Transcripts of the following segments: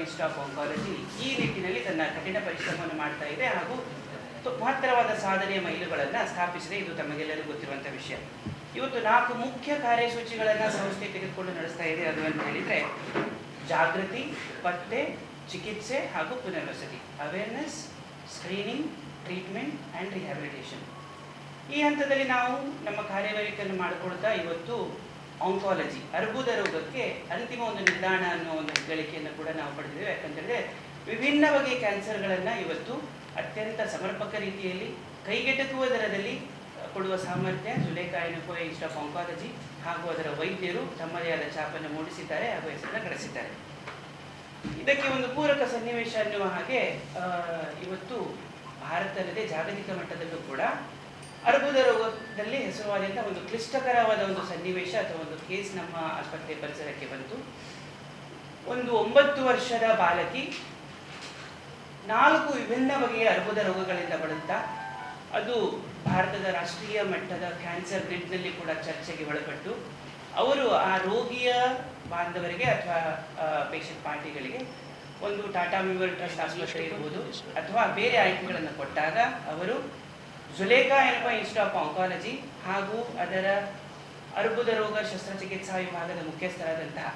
Institute of oncology ಈ ನಿಟ್ಟಿನಲ್ಲಿ ತನ್ನ ಕಠಿಣ ಪರಿಶ್ರಮವನ್ನು ಮಾಡ್ತಾ ಇದೆ ಹಾಗೂ ಮಹತ್ತರವಾದ ಸಾಧನೆಯ ಮೈಲುಗಳನ್ನು ಸ್ಥಾಪಿಸಿದೆ. ಇದು ತಮಗೆಲ್ಲರಿಗೂ ಗೊತ್ತಿರುವಂಥ ವಿಷಯ. ಇವತ್ತು 4 ಮುಖ್ಯ ಕಾರ್ಯಸೂಚಿಗಳನ್ನು ಸಂಸ್ಥೆ ತೆಗೆದುಕೊಂಡು ನಡೆಸ್ತಾ ಇದೆ. ಅದು ಅಂತ ಹೇಳಿದರೆ ಜಾಗೃತಿ, ಪತ್ತೆ, ಚಿಕಿತ್ಸೆ ಹಾಗೂ ಪುನರ್ವಸತಿ, awareness, screening, treatment and rehabilitation. ಈ ಹಂತದಲ್ಲಿ ನಾವು ನಮ್ಮ ಕಾರ್ಯವೈಖರಿಯನ್ನು ಮಾಡಿಕೊಳ್ತಾ ಇವತ್ತು ಆಂಕಾಲಜಿ, ಅರ್ಬುದ ರೋಗಕ್ಕೆ ಅಂತಿಮ ಒಂದು ನಿಲ್ದಾಣ ಅನ್ನೋ ಒಂದು ಹೆಗ್ಗಳಿಕೆಯನ್ನು ಕೂಡ ನಾವು ಪಡೆದಿದ್ದೇವೆ. ಯಾಕಂತೇಳಿದ್ರೆ ವಿಭಿನ್ನ ಬಗೆಯ ಕ್ಯಾನ್ಸರ್ಗಳನ್ನು ಇವತ್ತು ಅತ್ಯಂತ ಸಮರ್ಪಕ ರೀತಿಯಲ್ಲಿ ಕೈಗೆಟಕುವ ದರದಲ್ಲಿ ಕೊಡುವ ಸಾಮರ್ಥ್ಯ ಜುಲೇಖಾ ಎನ್ನುವ ಇನ್ಸ್ಟಿಟ್ಯೂಟ್ ಆಫ್ ಆಂಕಾಲಜಿ ಹಾಗೂ ಅದರ ವೈದ್ಯರು ತಮ್ಮದೇ ಆದ ಛಾಪನ್ನು ಮೂಡಿಸಿದ್ದಾರೆ ಹಾಗೂ ಹೆಸರನ್ನು ಗಳಿಸಿದ್ದಾರೆ. ಇದಕ್ಕೆ ಒಂದು ಪೂರಕ ಸನ್ನಿವೇಶ ಅನ್ನುವ ಹಾಗೆ ಇವತ್ತು ಭಾರತದಲ್ಲದೆ ಜಾಗತಿಕ ಮಟ್ಟದಲ್ಲೂ ಕೂಡ ಅರ್ಬುದ ರೋಗದಲ್ಲಿ ಹೆಸರುವಾದಂಥ ಒಂದು ಕ್ಲಿಷ್ಟಕರವಾದ ಒಂದು ಸನ್ನಿವೇಶ ಅಥವಾ ಒಂದು ಕೇಸ್ ನಮ್ಮ ಆಸ್ಪತ್ರೆ ಪರಿಸರಕ್ಕೆ ಬಂತು. ಒಂದು 9 ವರ್ಷದ ಬಾಲಕಿ 4 ವಿಭಿನ್ನ ಬಗೆಯ ಅರ್ಬುದ ರೋಗಗಳಿಂದ ಬಳಲ್ತಾ ಅದು ಭಾರತದ ರಾಷ್ಟ್ರೀಯ ಮಟ್ಟದ ಕ್ಯಾನ್ಸರ್ ಗ್ರಿಡ್ನಲ್ಲಿ ಕೂಡ ಚರ್ಚೆಗೆ ಒಳಪಟ್ಟು ಅವರು ಆ ರೋಗಿಯ ಬಾಂಧವರಿಗೆ ಅಥವಾ ಪೇಷಂಟ್ ಪಾರ್ಟಿಗಳಿಗೆ ಒಂದು ಟಾಟಾ ಮೆಮೋರಿಯಲ್ ಟ್ರಸ್ಟ್ ಆಸ್ಪತ್ರೆ ಇರ್ಬೋದು ಅಥವಾ ಬೇರೆ ಆಯ್ಕೆಗಳನ್ನು ಕೊಟ್ಟಾಗ ಅವರು ಜುಲೇಖಾ ಎನ್ನುವ ಇನ್ಸ್ಟಿಟ್ಯೂಟ್ ಆಫ್ ಆಂಕಾಲಜಿ ಹಾಗೂ ಅದರ ಅರ್ಬುದ ರೋಗ ಶಸ್ತ್ರಚಿಕಿತ್ಸಾ ವಿಭಾಗದ ಮುಖ್ಯಸ್ಥರಾದಂತಹ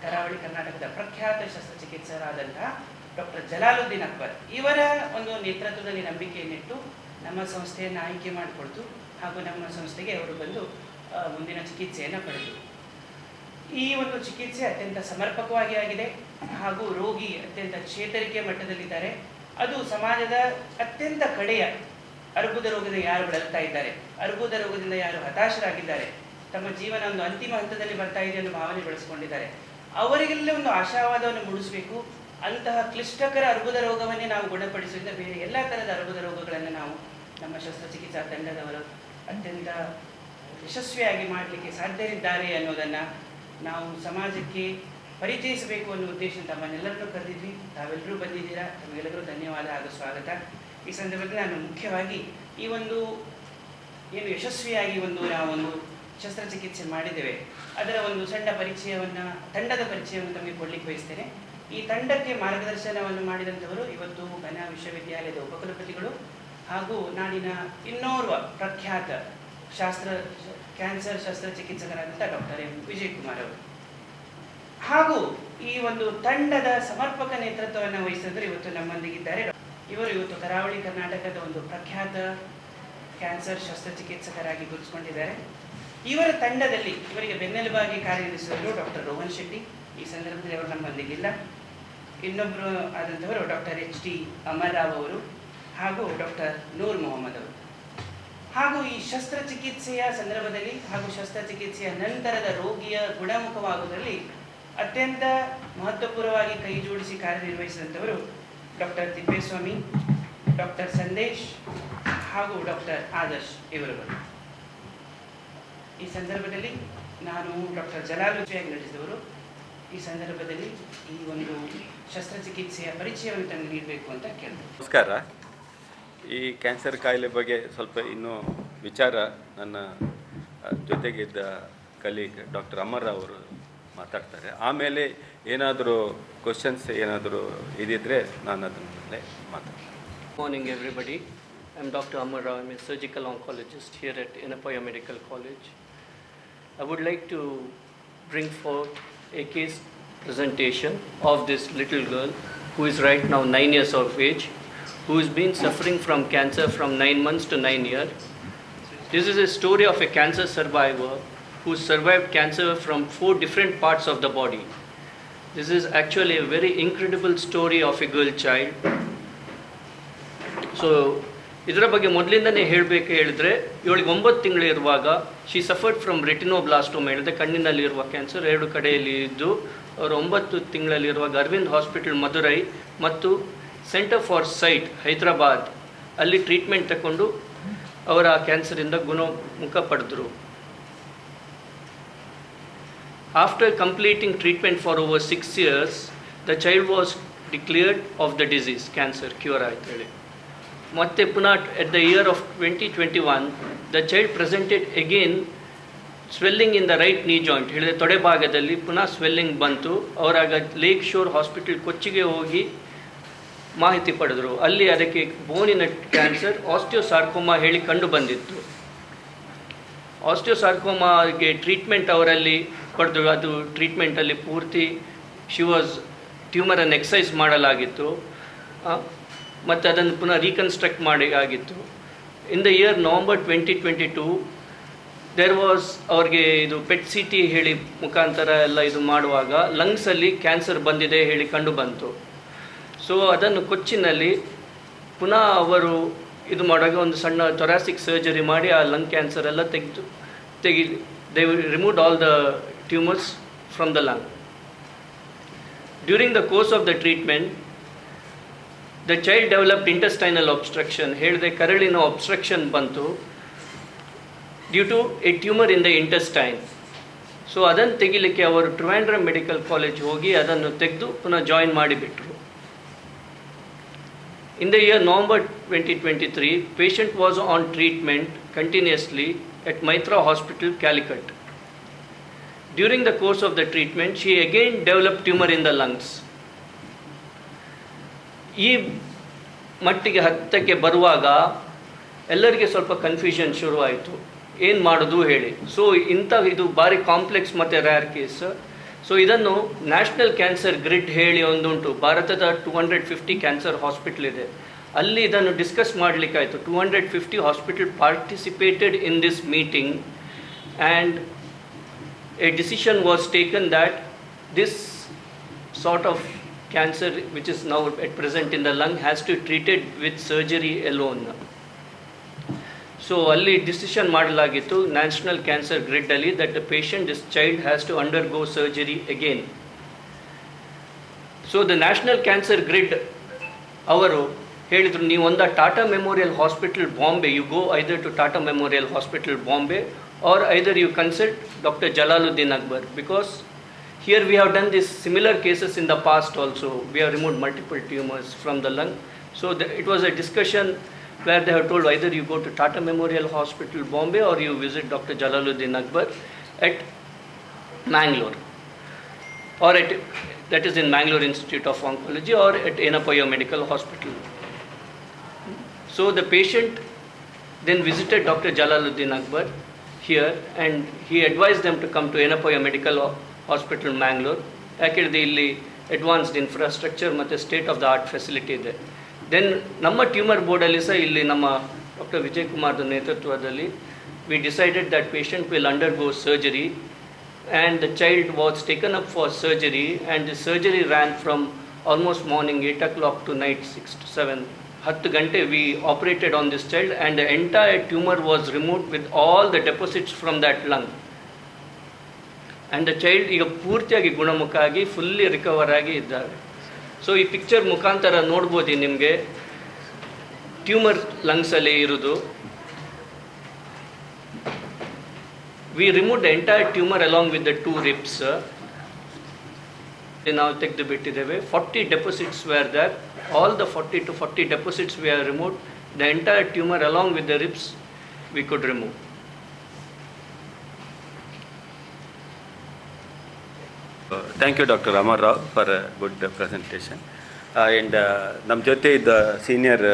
ಕರಾವಳಿ ಕರ್ನಾಟಕದ ಪ್ರಖ್ಯಾತ ಶಸ್ತ್ರಚಿಕಿತ್ಸಕರಾದಂತಹ ಡಾಕ್ಟರ್ ಜಲಾಲುದ್ದೀನ್ ಅಕ್ಬರ್ ಇವರ ಒಂದು ನೇತೃತ್ವದಲ್ಲಿ ನಂಬಿಕೆಯನ್ನಿಟ್ಟು ನಮ್ಮ ಸಂಸ್ಥೆಯನ್ನು ಆಯ್ಕೆ ಮಾಡಿಕೊಡ್ತು ಹಾಗೂ ನಮ್ಮ ಸಂಸ್ಥೆಗೆ ಅವರು ಬಂದು ಮುಂದಿನ ಚಿಕಿತ್ಸೆಯನ್ನು ಪಡೆದರು. ಈ ಒಂದು ಚಿಕಿತ್ಸೆ ಅತ್ಯಂತ ಸಮರ್ಪಕವಾಗಿ ಆಗಿದೆ ಹಾಗೂ ರೋಗಿ ಅತ್ಯಂತ ಚೇತರಿಕೆ ಮಟ್ಟದಲ್ಲಿದ್ದಾರೆ. ಅದು ಸಮಾಜದ ಅತ್ಯಂತ ಕಡೆಯ ಅರ್ಬುದ ರೋಗದ ಯಾರು ಬಳಲ್ತಾ ಇದ್ದಾರೆ, ಅರ್ಬುದ ರೋಗದಿಂದ ಯಾರು ಹತಾಶರಾಗಿದ್ದಾರೆ, ತಮ್ಮ ಜೀವನ ಒಂದು ಅಂತಿಮ ಹಂತದಲ್ಲಿ ಬರ್ತಾ ಇದೆ ಅನ್ನೋ ಭಾವನೆ ಬೆಳೆಸ್ಕೊಂಡಿದ್ದಾರೆ, ಅವರಿಗೆಲ್ಲ ಒಂದು ಆಶಾವಾದವನ್ನು ಮೂಡಿಸಬೇಕು. ಅಂತಹ ಕ್ಲಿಷ್ಟಕರ ಅರ್ಬುದ ರೋಗವನ್ನೇ ನಾವು ಗುಣಪಡಿಸುವುದರಿಂದ ಬೇರೆ ಎಲ್ಲ ಥರದ ಅರ್ಬುದ ರೋಗಗಳನ್ನು ನಾವು ನಮ್ಮ ಶಸ್ತ್ರಚಿಕಿತ್ಸಾ ತಂಡದವರು ಅತ್ಯಂತ ಯಶಸ್ವಿಯಾಗಿ ಮಾಡಲಿಕ್ಕೆ ಸಾಧ್ಯರಿದ್ದಾರೆ ಅನ್ನೋದನ್ನು ನಾವು ಸಮಾಜಕ್ಕೆ ಪರಿಚಯಿಸಬೇಕು ಅನ್ನೋ ಉದ್ದೇಶ ತಮ್ಮನ್ನೆಲ್ಲರನ್ನೂ ಕರೆದಿದ್ವಿ. ತಾವೆಲ್ಲರೂ ಬಂದಿದ್ದೀರಾ, ತಮಗೆಲ್ಲರೂ ಧನ್ಯವಾದ ಹಾಗೂ ಸ್ವಾಗತ. ಈ ಸಂದರ್ಭದಲ್ಲಿ ನಾನು ಮುಖ್ಯವಾಗಿ ಈ ಒಂದು ಏನು ಯಶಸ್ವಿಯಾಗಿ ನಾವೊಂದು ಶಸ್ತ್ರಚಿಕಿತ್ಸೆ ಮಾಡಿದ್ದೇವೆ ಅದರ ಒಂದು ಸಣ್ಣ ಪರಿಚಯವನ್ನು, ತಂಡದ ಪರಿಚಯವನ್ನು ತಮಗೆ ಕೊಡಲಿಕ್ಕೆ ಬಯಸ್ತೇನೆ. ಈ ತಂಡಕ್ಕೆ ಮಾರ್ಗದರ್ಶನವನ್ನು ಮಾಡಿದಂಥವರು ಇವತ್ತು ಘನ ವಿಶ್ವವಿದ್ಯಾಲಯದ ಉಪಕುಲಪತಿಗಳು ಹಾಗೂ ನಾಡಿನ ಇನ್ನೋರ್ವ ಪ್ರಖ್ಯಾತ ಕ್ಯಾನ್ಸರ್ ಶಸ್ತ್ರಚಿಕಿತ್ಸಕರಾದಂಥ ಡಾಕ್ಟರ್ ಎಂ ವಿಜಯಕುಮಾರ್ ಅವರು. ಹಾಗೂ ಈ ಒಂದು ತಂಡದ ಸಮರ್ಪಕ ನೇತೃತ್ವವನ್ನು ವಹಿಸಿದ್ರೆ ಇವತ್ತು ನಮ್ಮೊಂದಿಗಿದ್ದಾರೆ. ಇವರು ಇವತ್ತು ಕರಾವಳಿ ಕರ್ನಾಟಕದ ಒಂದು ಪ್ರಖ್ಯಾತ ಕ್ಯಾನ್ಸರ್ ಶಸ್ತ್ರಚಿಕಿತ್ಸಕರಾಗಿ ಗುರುತಿಸಿಕೊಂಡಿದ್ದಾರೆ. ಇವರ ತಂಡದಲ್ಲಿ ಇವರಿಗೆ ಬೆನ್ನೆಲುಬಾಗಿ ಕಾರ್ಯನಿರ್ವಹಿಸಿದರು ಡಾಕ್ಟರ್ ರೋಹನ್ ಶೆಟ್ಟಿ. ಈ ಸಂದರ್ಭದಲ್ಲಿ ಅವರು ನಮ್ಮೊಂದಿಗಿಲ್ಲ. ಇನ್ನೊಬ್ಬರು ಆದಂಥವರು ಡಾಕ್ಟರ್ HD ಅಮರ್ ರಾವ್ ಅವರು ಹಾಗೂ ಡಾಕ್ಟರ್ ನೂರ್ ಮೊಹಮ್ಮದ್ ಅವರು. ಹಾಗೂ ಈ ಶಸ್ತ್ರಚಿಕಿತ್ಸೆಯ ಸಂದರ್ಭದಲ್ಲಿ ಹಾಗೂ ಶಸ್ತ್ರಚಿಕಿತ್ಸೆಯ ನಂತರದ ರೋಗಿಯ ಗುಣಮುಖವಾಗುವುದರಲ್ಲಿ ಅತ್ಯಂತ ಮಹತ್ವಪೂರ್ಣವಾಗಿ ಕೈ ಜೋಡಿಸಿ ಕಾರ್ಯನಿರ್ವಹಿಸಿದಂಥವರು ಡಾಕ್ಟರ್ ತಿಪ್ಪೇಸ್ವಾಮಿ, ಡಾಕ್ಟರ್ ಸಂದೇಶ್ ಹಾಗೂ ಡಾಕ್ಟರ್ ಆದರ್ಶ್ ಇವರುಗಳು. ಈ ಸಂದರ್ಭದಲ್ಲಿ ನಾನು ಡಾಕ್ಟರ್ ಜಲಾಲುದ್ದೀನ್ ನಡೆಸಿದವರು ಈ ಸಂದರ್ಭದಲ್ಲಿ ಈ ಒಂದು ಶಸ್ತ್ರಚಿಕಿತ್ಸೆಯ ಪರಿಚಯವನ್ನು ತಂದು ನೀಡಬೇಕು ಅಂತ ಕೇಳಿದೆ. ನಮಸ್ಕಾರ. ಈ ಕ್ಯಾನ್ಸರ್ ಕಾಯಿಲೆ ಬಗ್ಗೆ ಸ್ವಲ್ಪ ಇನ್ನೂ ವಿಚಾರ ನನ್ನ ಜೊತೆಗಿದ್ದ ಕಲೀಗ್ ಡಾಕ್ಟರ್ ಅಮರ್ ರಾವ್ ಅವರು ಮಾತಾಡ್ತಾರೆ. ಆಮೇಲೆ ಏನಾದರೂ ಕ್ವಶನ್ಸ್ ಏನಾದರೂ ಇದಿದ್ರೆ ನಾನು ಅದರ ಮೇಲೆ ಮಾತಾಡ್ತೀನಿ. Morning everybody. I'm Dr. Amar Rao. I'm a surgical oncologist here at Enapaya Medical College. I would like to bring forth a case presentation of this little girl who is right now 9 years of age, who has been suffering from cancer from 9 months to 9 years. This is a story of a cancer survivor who survived cancer from 4 different parts of the body. This is actually a very incredible story of a girl child. So ಇದರ ಬಗ್ಗೆ ಮೊದಲಿಂದನೇ ಹೇಳಬೇಕು ಹೇಳಿದ್ರೆ, ಇವಳಿಗೆ 9 ತಿಂಗಳಿರುವಾಗ she suffered from ರೆಟಿನೋಬ್ಲಾಸ್ಟೋಮ, ಹೇಳಿದೆ ಕಣ್ಣಿನಲ್ಲಿರುವ cancer 2 ಕಡೆಯಲ್ಲಿ ಇದ್ದು, ಅವರು 9 ತಿಂಗಳಲ್ಲಿರುವಾಗ Arvind hospital Madurai ಮತ್ತು ಸೆಂಟರ್ ಫಾರ್ ಸೈಟ್ ಹೈದರಾಬಾದ್ ಅಲ್ಲಿ ಟ್ರೀಟ್ಮೆಂಟ್ ತಗೊಂಡು ಅವರ ಕ್ಯಾನ್ಸರಿಂದ ಗುಣಮುಖ ಪಡೆದರು. After completing treatment for over 6 years, the child was declared of the disease, cancer cure ಆಯ್ತು ಹೇಳಿ. ಮತ್ತೆ ಪುನಃ at the year of 2021, the child presented again swelling in the right ನೀ ಜಾಯಿಂಟ್ ಹೇಳಿದೆ, ತೊಡೆ ಭಾಗದಲ್ಲಿ ಪುನಃ ಸ್ವೆಲ್ಲಿಂಗ್ ಬಂತು. ಅವರಾಗ ಲೇಕ್ ಶೋರ್ ಹಾಸ್ಪಿಟಲ್ ಕೊಚ್ಚಿಗೆ ಹೋಗಿ ಮಾಹಿತಿ ಪಡೆದರು. ಅಲ್ಲಿ ಅದಕ್ಕೆ ಬೋನಿನ ಕ್ಯಾನ್ಸರ್ ಆಸ್ಟಿಯೋಸಾರ್ಕೋಮಾ ಹೇಳಿ ಕಂಡು ಬಂದಿತ್ತು. ಆಸ್ಟಿಯೋಸಾರ್ಕೋಮಾಗೆ ಟ್ರೀಟ್ಮೆಂಟ್ ಅವರಲ್ಲಿ ಪಡೆದು, ಅದು ಟ್ರೀಟ್ಮೆಂಟಲ್ಲಿ ಪೂರ್ತಿ ಟ್ಯೂಮರನ್ನು ಎಕ್ಸೈಸ್ ಮಾಡಲಾಗಿತ್ತು ಮತ್ತು ಅದನ್ನು ಪುನಃ ರೀಕನ್ಸ್ಟ್ರಕ್ಟ್ ಮಾಡಿ ಆಗಿತ್ತು. In the year November 2022 there was ಅವ್ರಿಗೆ ಇದು ಪೆಟ್ CT ಹೇಳಿ ಮುಖಾಂತರ ಎಲ್ಲ ಇದು ಮಾಡುವಾಗ ಲಂಗ್ಸಲ್ಲಿ ಕ್ಯಾನ್ಸರ್ ಬಂದಿದೆ ಹೇಳಿ ಕಂಡು ಬಂತು. ಸೊ ಅದನ್ನು ಕೊಚ್ಚಿನಲ್ಲಿ ಪುನಃ ಅವರು ಇದು ಮಾಡುವಾಗ ಒಂದು ಸಣ್ಣ ಥೊರಾಸಿಕ್ ಸರ್ಜರಿ ಮಾಡಿ ಆ ಲಂಗ್ ಕ್ಯಾನ್ಸರ್ ಎಲ್ಲ they removed all the tumours from the lung. During the course of the treatment the child developed intestinal obstruction ಹೇಳಿದೆ, ಕರಳಿನ ಒಬ್ಸ್ಟ್ರಕ್ಷನ್ ಬಂತು due to a tumour in the intestine. So ಅದನ್ನು ತೆಗಿಲಿಕ್ಕೆ ಅವರು Trivandrum medical college ಹೋಗಿ ಅದನ್ನು ತೆಗೆದು ಪುನಃ ಜಾಯಿನ್ ಮಾಡಿಬಿಟ್ರು. ಇನ್ the year November 2023 patient was on treatment continuously at Maitra Hospital, Calicut. During the course of the treatment she again developed tumor in the lungs. ಈ ಮಟ್ಟಿಗೆ ಹತ್ತಕ್ಕೆ ಬರುವಾಗ ಎಲ್ಲರಿಗೆ ಸ್ವಲ್ಪ ಕನ್ಫ್ಯೂಷನ್ ಶುರುವಾಯಿತು, ಏನು ಮಾಡೋದು ಹೇಳಿ. ಸೊ ಇದು ಭಾರಿ ಕಾಂಪ್ಲೆಕ್ಸ್ ಮತ್ತು ರ್ಯಾರ್ ಕೇಸ್. ಸೊ ಇದನ್ನು ನ್ಯಾಷನಲ್ ಕ್ಯಾನ್ಸರ್ ಗ್ರಿಡ್ ಹೇಳಿ ಒಂದುಂಟು, ಭಾರತದ 250 ಕ್ಯಾನ್ಸರ್ ಹಾಸ್ಪಿಟಲ್ ಇದೆ, ಅಲ್ಲಿ ಇದನ್ನು ಡಿಸ್ಕಸ್ ಮಾಡಲಿಕ್ಕಾಯಿತು. 250 hospital participated in this meeting and a decision was taken that this sort of cancer which is now at present in the lung has to be treated with surgery alone. So ಅಲ್ಲಿ decision ಮಾಡಲಾಗಿತ್ತು national cancer grid ಅಲ್ಲಿ that the patient, this child has to undergo surgery again. So the national cancer grid ಅವರು ಹೇಳಿದರು, ನೀವು ಒಂದು Tata Memorial Hospital Bombay, you go either to Tata Memorial Hospital Bombay or either you consult Dr. Jalaluddin Akbar, because here we have done these similar cases in the past also. We have removed multiple tumors from the lung. So it was a discussion where they have told either you go to Tata Memorial Hospital, Bombay, or you visit Dr. Jalaluddin Akbar at Mangalore, or that is in Mangalore Institute of Oncology, or at Enapoya Medical Hospital. So the patient then visited Dr. Jalaluddin Akbar here, and he advised them to come to Enapoya Medical Hospital, Mangalore. ಯಾಕೆಂದರೆ ಇಲ್ಲಿ advanced infrastructure ಮತ್ತು state of the art facility ಇದೆ. Then ನಮ್ಮ tumour ಬೋರ್ಡಲ್ಲಿ ಸಹ ಇಲ್ಲಿ ನಮ್ಮ doctor Vijay ಕುಮಾರ್ದ ನೇತೃತ್ವದಲ್ಲಿ we decided that patient will undergo surgery, and the child was taken up for surgery, and the surgery ran from almost morning 8 o'clock to night 6 to 7. 10 ಗಂಟೆ we operated on this child, and the entire tumour was removed with all the deposits from that lung. And the child ಈಗ ಪೂರ್ತಿಯಾಗಿ ಗುಣಮುಖ ಆಗಿ fully recover ಆಗಿ ಇದ್ದಾರೆ. So ಈ picture ಮುಖಾಂತರ ನೋಡ್ಬೋದು ನಿಮಗೆ ಟ್ಯೂಮರ್ ಲಂಗ್ಸಲ್ಲಿ ಇರೋದು. We remove the entire tumour along with the 2 ribs. ನಾವು ತೆಗೆದು ಬಿಟ್ಟಿದ್ದೇವೆ. 40 deposits were there. All the 40 to 40 deposits we are removed. The entire tumour along with the ribs we could remove. Thank you, Dr. Amar Rao, for a good presentation. And ನಮ್ಮ ಜೊತೆ ಇದ್ದ senior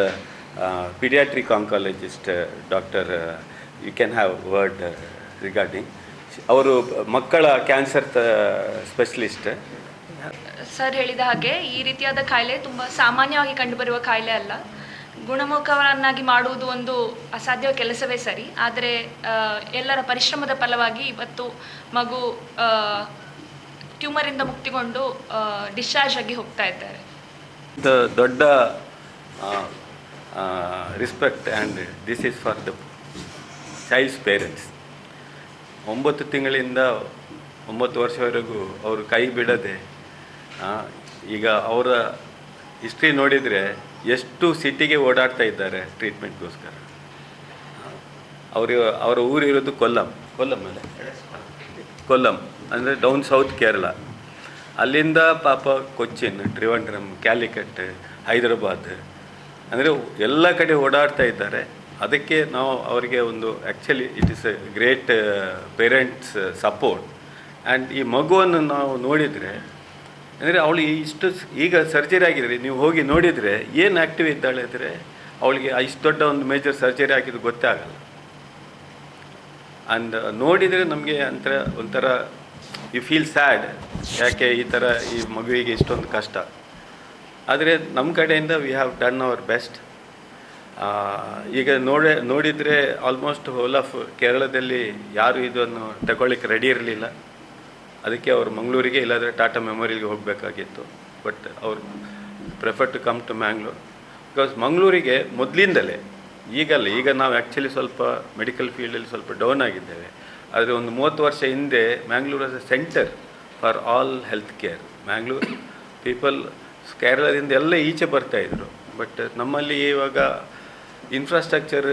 pediatric oncologist, Dr. You can have word regarding. ಅವರು ಮಕ್ಕಳ cancer specialist. Sir ಹೇಳಿದ ಹಾಗೆ ಈ ರೀತಿಯಾದ ಕಾಯಿಲೆ ತುಂಬ ಸಾಮಾನ್ಯವಾಗಿ ಕಂಡುಬರುವ ಕಾಯಿಲೆ ಅಲ್ಲ. ಗುಣಮುಖವನ್ನಾಗಿ ಮಾಡುವುದು ಒಂದು ಅಸಾಧ್ಯ ಕೆಲಸವೇ ಸರಿ. ಆದರೆ ಎಲ್ಲರ ಪರಿಶ್ರಮದ ಫಲವಾಗಿ ಇವತ್ತು ಮಗು ಟ್ಯೂಮರಿಂದ ಮುಕ್ತಿಗೊಂಡು ಡಿಸ್ಚಾರ್ಜ್ ಆಗಿ ಹೋಗ್ತಾ ಇದ್ದಾರೆ. ದೊಡ್ಡ respect and this is for the child's parents. 9 ತಿಂಗಳಿಂದ 9 ವರ್ಷವರೆಗೂ ಅವರು ಕೈ ಬಿಡದೆ, ಈಗ ಅವರ ಹಿಸ್ಟ್ರಿ ನೋಡಿದರೆ ಎಷ್ಟು ಸಿಟಿಗೆ ಓಡಾಡ್ತಾ ಇದ್ದಾರೆ ಟ್ರೀಟ್ಮೆಂಟ್ಗೋಸ್ಕರ. ಅವರ ಊರಿರೋದು ಕೊಲ್ಲಂ ಅಂದರೆ ಡೌನ್ ಸೌತ್ ಕೇರಳ. ಅಲ್ಲಿಂದ ಪಾಪ ಕೊಚ್ಚಿನ್, ಟ್ರಿವಾಂಡ್ರಮ್, ಕ್ಯಾಲಿಕಟ್, ಹೈದರಾಬಾದ್, ಅಂದರೆ ಎಲ್ಲ ಕಡೆ ಓಡಾಡ್ತಾ ಇದ್ದಾರೆ. ಅದಕ್ಕೆ ನಾವು ಅವರಿಗೆ ಒಂದು actually it is A great parents support. And ಈ ಮಗುವನ್ನು ನಾವು ನೋಡಿದರೆ ಅಂದರೆ ಅವಳು ಇಷ್ಟು ಈಗ ಸರ್ಜರಿ ಆಗಿದೆ, ನೀವು ಹೋಗಿ ನೋಡಿದರೆ ಏನು ಆ್ಯಕ್ಟಿವ್ ಇದ್ದಾಳೆ ಅಂದರೆ ಅವಳಿಗೆ ಇಷ್ಟು ದೊಡ್ಡ ಒಂದು ಮೇಜರ್ ಸರ್ಜರಿ ಆಗಿದ್ದು ಗೊತ್ತೇ ಆಗಲ್ಲ. ಆ್ಯಂಡ್ ನೋಡಿದರೆ ನಮಗೆ ಒಂಥರ ಯು ಫೀಲ್ ಸ್ಯಾಡ್, ಯಾಕೆ ಈ ಥರ ಈ ಮಗುವಿಗೆ ಇಷ್ಟೊಂದು ಕಷ್ಟ. ಆದರೆ ನಮ್ಮ ಕಡೆಯಿಂದ we have done hour best. ಈಗ ನೋಡಿದರೆ ಆಲ್ಮೋಸ್ಟ್ ಹೋಲ್ ಆಫ್ ಕೇರಳದಲ್ಲಿ ಯಾರು ಇದನ್ನು ತಗೊಳ್ಳಿಕ್ಕೆ ರೆಡಿ ಇರಲಿಲ್ಲ. ಅದಕ್ಕೆ ಅವರು ಮಂಗಳೂರಿಗೆ ಇಲ್ಲಾಂದರೆ ಟಾಟಾ ಮೆಮೋರಿಯಲ್ಗೆ ಹೋಗಬೇಕಾಗಿತ್ತು. ಬಟ್ ಅವರು prefer to come to Mangalore. Because ಮಂಗಳೂರಿಗೆ ಮೊದಲಿಂದಲೇ ಈಗ ನಾವು ಆ್ಯಕ್ಚುಲಿ ಸ್ವಲ್ಪ ಮೆಡಿಕಲ್ ಫೀಲ್ಡಲ್ಲಿ ಸ್ವಲ್ಪ ಡೌನ್ ಆಗಿದ್ದೇವೆ. ಆದರೆ ಒಂದು 30 ವರ್ಷ ಹಿಂದೆ Mangalore as A centre for all health care. Mangalore people ಕೇರಳದಿಂದ ಎಲ್ಲ ಈಚೆ ಬರ್ತಾಯಿದ್ರು. ಬಟ್ ನಮ್ಮಲ್ಲಿ ಇವಾಗ ಇನ್ಫ್ರಾಸ್ಟ್ರಕ್ಚರ್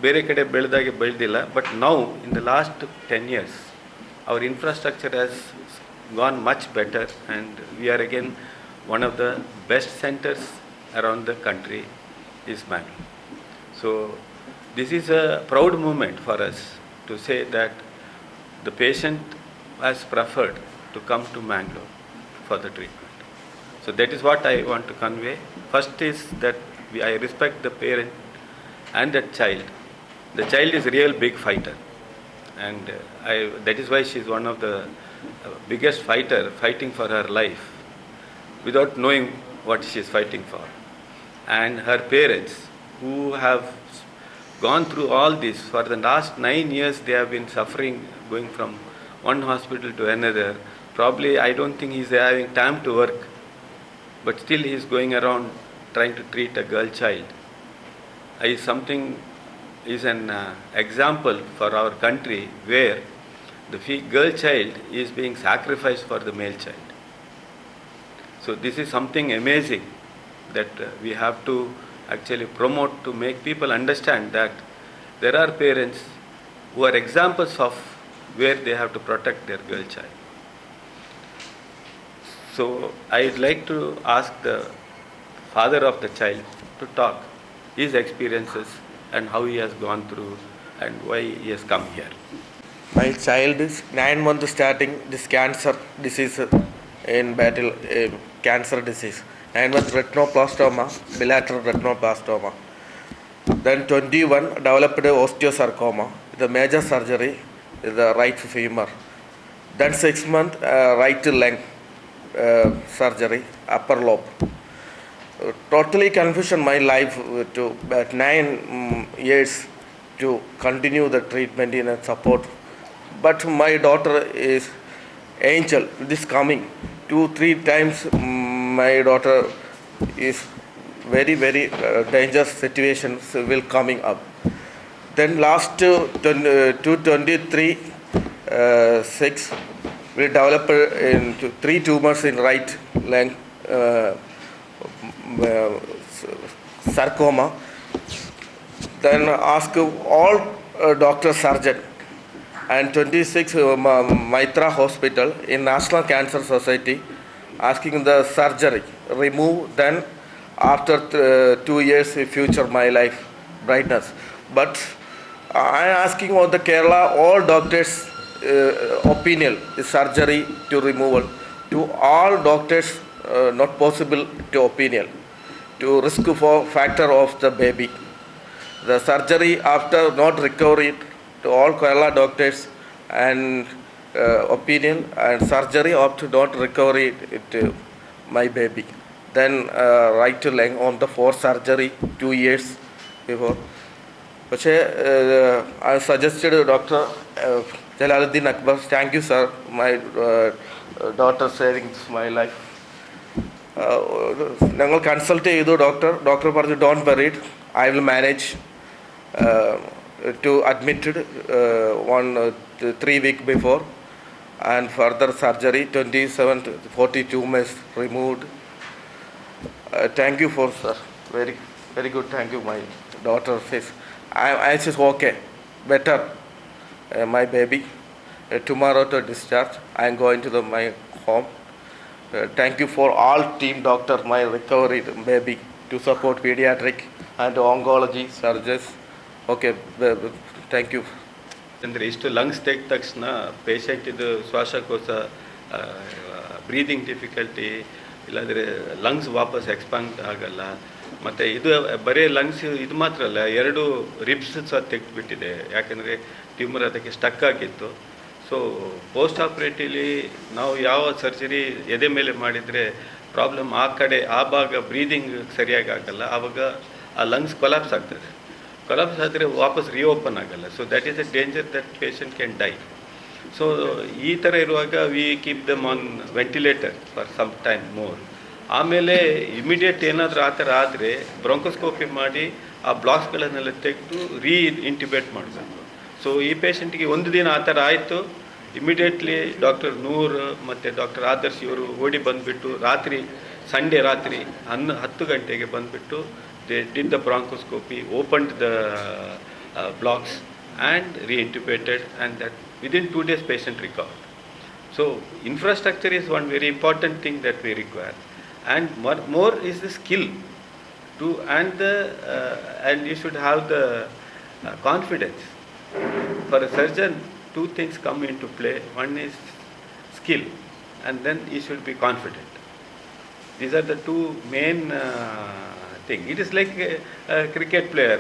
ಬೇರೆ ಕಡೆ ಬೆಳೆದಿಲ್ಲ. But now in the last 10 years our infrastructure has gone much better, and we are again one of the best centers around the country is Bangalore. So this is a proud moment for us to say that the patient has preferred to come to Bangalore for the treatment. So that is what I want to convey. First is that I respect the parent and that child. The child is a real big fighter, and that is why she is one of the biggest fighting for her life without knowing what she is fighting for. And her parents, who have gone through all this for the last 9 years, they have been suffering, going from one hospital to another. Probably I don't think he is having time to work, but still he is going around trying to treat a girl child. Is an example for our country where the girl child is being sacrificed for the male child. So this is something amazing that we have to actually promote, to make people understand that there are parents who are examples of where they have to protect their girl child. So I'd like to ask the father of the child to talk his experiences and how he has gone through and why he has come here. My child is 9 months starting this cancer disease in battle, cancer disease. 9 months retinoblastoma, bilateral retinoblastoma. Then 21 developed osteosarcoma, the major surgery, the right femur. Then 6 months right leg surgery, upper lobe. Totally confusion my life to 9 years to continue the treatment in a support. But my daughter is angel. This coming 2-3 times my daughter is very dangerous situations will coming up. Then last 223/6 we developed into 3 tumors in right leg. Sarcoma. Then ask all doctor surgeon and 26 Maitra Hospital in National Cancer Society asking the surgery remove. Then after 2 years future my life brightness. But I am asking all the Kerala all doctors opinion is surgery to removal. To all doctors not possible to opinion. To risk for factor of the baby. The surgery after not recovery to all Kerala doctors and opinion, and surgery after not recovery to my baby. Then right leg on the 4 surgery 2 years before. But I suggested Dr. Jalaluddin Akbar. Thank you sir, my daughter saving my life. ഞങ്ങൾ consult ചെയ്തു doctor പറഞ്ഞു don't worried, I will manage to admitted 3 weeks before, and further surgery 27-40 tumors removed. Thank you for sir, very good, thank you. My daughter says I says okay, better my baby. Tomorrow to discharge, I am going to my home. Thank you for all team doctor, my recovery baby, to support pediatric and oncology surgeons Okay, thank you. ಅಂದರೆ ಇಷ್ಟು lungs ತೆಗೆದ ತಕ್ಷಣ ಪೇಷಂಟಿದು ಶ್ವಾಸಕೋಶ breathing difficulty, ಇಲ್ಲಾಂದರೆ lungs ವಾಪಸ್ expand ಆಗಲ್ಲ. ಮತ್ತು ಇದು ಬರೀ ಲಂಗ್ಸ್ ಇದು ಮಾತ್ರ ಅಲ್ಲ, 2 ರಿಬ್ಸ್ ಸಹ ತೆಗೆದುಬಿಟ್ಟಿದೆ, ಯಾಕೆಂದರೆ ಟ್ಯೂಮರ್ ಅದಕ್ಕೆ ಸ್ಟಕ್ ಆಗಿತ್ತು. ಸೊ ಪೋಸ್ಟ್ ಆಪ್ರೇಟಿವ್ಲಿ ನಾವು ಯಾವ ಸರ್ಜರಿ ಎದೆ ಮೇಲೆ ಮಾಡಿದರೆ ಪ್ರಾಬ್ಲಮ್ ಆ ಕಡೆ ಆ ಭಾಗ ಬ್ರೀದಿಂಗ್ ಸರಿಯಾಗಿ ಆಗಲ್ಲ, ಆವಾಗ ಆ ಲಂಗ್ಸ್ ಕೊಲಾಪ್ಸ್ ಆಗ್ತದೆ. ಕೊಲಾಪ್ಸ್ ಆದರೆ ವಾಪಸ್ ರಿಓಪನ್ ಆಗಲ್ಲ. So that is a danger that patient can die. So ಈ ಥರ ಇರುವಾಗ we keep them on ventilator for some time more. ಆಮೇಲೆ ಇಮಿಡಿಯೇಟ್ ಏನಾದರೂ ಆ ಥರ ಆದರೆ ಬ್ರೊಂಕೋಸ್ಕೋಪಿ ಮಾಡಿ ಆ ಬ್ಲಾಕ್ಸ್ಗಳನ್ನೆಲ್ಲ ತೆಗೆದು ಇಂಟಿಬೇಟ್ ಮಾಡಬೇಕು. ಸೊ ಈ ಪೇಷಂಟಿಗೆ ಒಂದು ದಿನ ಆ ಥರ ಆಯಿತು, ಇಮಿಡಿಯೇಟ್ಲಿ ಡಾಕ್ಟರ್ ನೂರ್ ಮತ್ತು ಡಾಕ್ಟರ್ ಆದರ್ಶ್ ಇವರು ಓಡಿ ಬಂದುಬಿಟ್ಟು ಸಂಡೇ ರಾತ್ರಿ 10 ಗಂಟೆಗೆ ಬಂದುಬಿಟ್ಟು they did the bronchoscopy, opened the blocks and reintubated, and that within 2 days patient recovered. So infrastructure is one very important thing that we require, and more is the skill to, and you should have the confidence. For a surgeon, 2 things come into play. One is skill, and then he should be confident. These are the 2 main thing. It is like a cricket player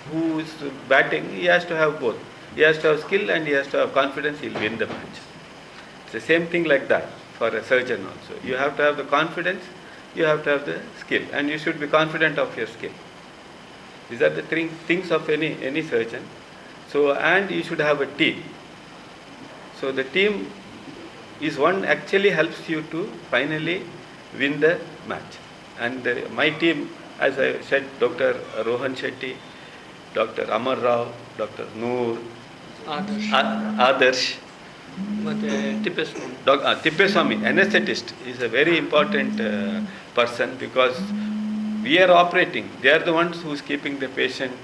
who is batting, he has to have both. He has to have skill and he has to have confidence, he will win the match. It's the same thing like that for a surgeon also. You have to have the confidence, you have to have the skill, and you should be confident of your skill. These are the things of any surgeon. So, and you should have a team. So the team is one actually helps you to finally win the match. And my team, as I said, Dr. Rohan Shetty, Dr. Amar Rao, Dr. Noor, Adarsh, Tippeswamy, anesthetist, is a very important person, because we are operating. They are the ones who is keeping the patient